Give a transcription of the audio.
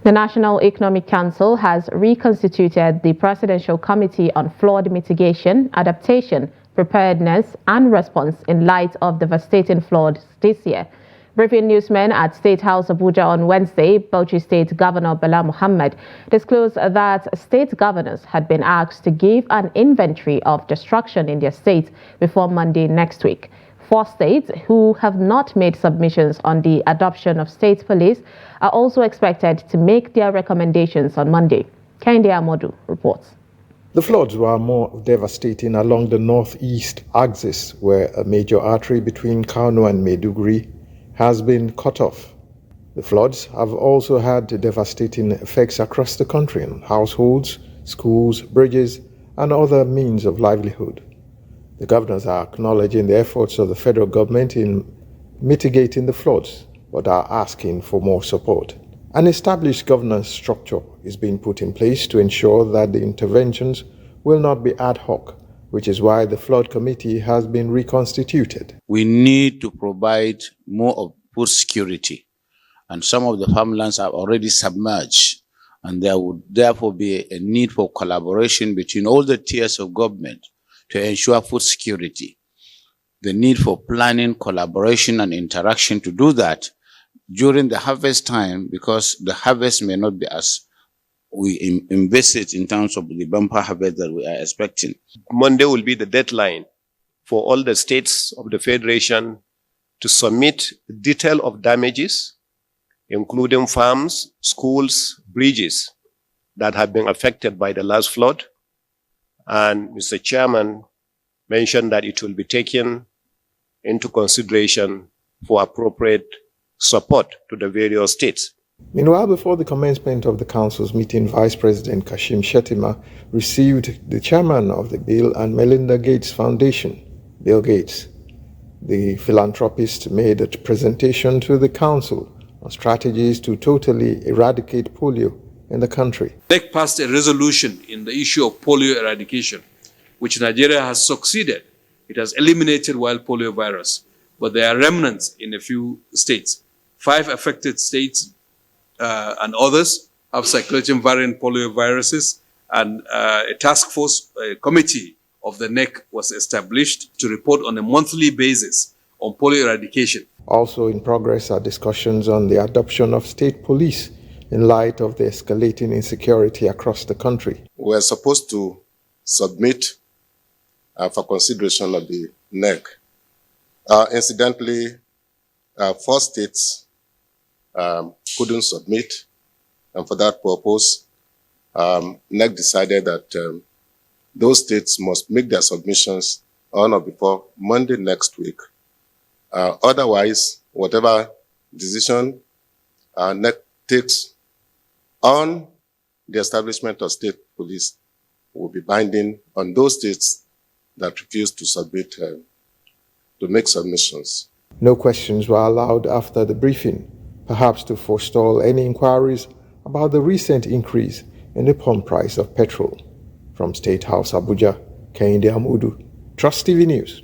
The National Economic Council has reconstituted the Presidential Committee on Flood Mitigation, Adaptation, Preparedness and Response in light of devastating floods this year. Briefing newsmen at State House Abuja on Wednesday, Bauuchi State Governor Bala Mohammed disclosed that state governors had been asked to give an inventory of destruction in their state before Monday next week. 4 states who have not made submissions on the adoption of state police are also expected to make their recommendations on Monday. Kende Amodu reports. The floods were more devastating along the northeast axis, where a major artery between Kano and Maiduguri has been cut off. The floods have also had devastating effects across the country on households, schools, bridges, and other means of livelihood. The governors are acknowledging the efforts of the federal government in mitigating the floods, but are asking for more support. An established governance structure is being put in place to ensure that the interventions will not be ad hoc, which is why the Flood Committee has been reconstituted. We need to provide more of food security, and some of the farmlands are already submerged, and there would therefore be a need for collaboration between all the tiers of government to ensure food security. The need for planning, collaboration, and interaction to do that during the harvest time, because the harvest may not be as we envisage in terms of the bumper harvest that we are expecting. Monday will be the deadline for all the states of the Federation to submit detail of damages, including farms, schools, bridges that have been affected by the last flood. And Mr. Chairman mentioned that it will be taken into consideration for appropriate support to the various states. Meanwhile, before the commencement of the Council's meeting, Vice President Kashim Shettima received the chairman of the Bill and Melinda Gates Foundation, Bill Gates. The philanthropist made a presentation to the Council on strategies to totally eradicate polio in the country. NEC passed a resolution in the issue of polio eradication, which Nigeria has succeeded. It has eliminated wild polio virus, but there are remnants in a few states. 5 affected states and others have circulating variant polio viruses, and a task force committee of the NEC was established to report on a monthly basis on polio eradication. Also in progress are discussions on the adoption of state police in light of the escalating insecurity across the country. We are supposed to submit for consideration of the NEC. Incidentally, 4 states couldn't submit, and for that purpose, NEC decided that those states must make their submissions on or before Monday next week. Otherwise, whatever decision NEC takes on the establishment of state police will be binding on those states that refuse to submit, to make submissions. No questions were allowed after the briefing, perhaps to forestall any inquiries about the recent increase in the pump price of petrol. From State House Abuja, Kende Amodu, Trust TV News.